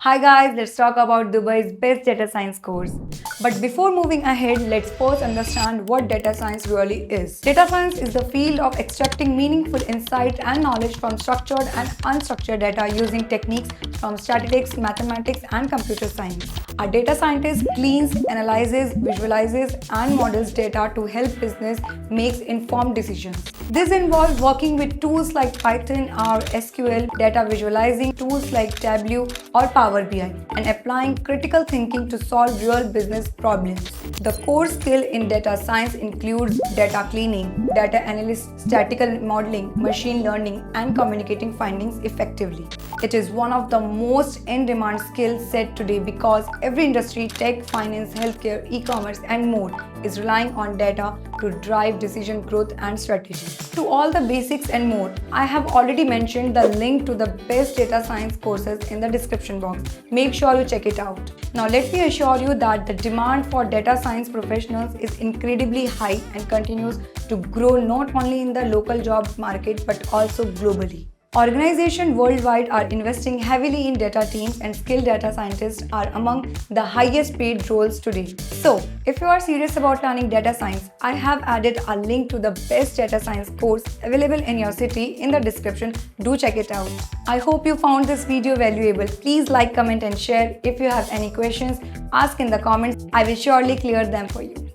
Hi guys, let's talk about Dubai's best data science course. But before moving ahead, let's first understand what data science really is. Data science is the field of extracting meaningful insight and knowledge from structured and unstructured data using techniques from statistics, mathematics, and computer science. A data scientist cleans, analyzes, visualizes, and models data to help business make informed decisions. This involves working with tools like Python or SQL, data visualizing tools like Tableau or Power BI, and applying critical thinking to solve real business problems. The core skill in data science includes data cleaning, data analysis, statistical modeling, machine learning, and communicating findings effectively. It is one of the most in-demand skill set today because every industry, tech, finance, healthcare, e-commerce, and more is relying on data to drive decision growth and strategy. To all the basics and more, I have already mentioned the link to the best data science courses in the description box. Make sure you check it out. Now let me assure you that the demand for data science professionals is incredibly high and continues to grow not only in the local job market but also globally. Organizations worldwide are investing heavily in data teams, and skilled data scientists are among the highest paid roles today. So, if you are serious about learning data science, I have added a link to the best data science course available in your city in the description. Do check it out. I hope you found this video valuable. Please like, comment, and share. If you have any questions, ask in the comments. I will surely clear them for you.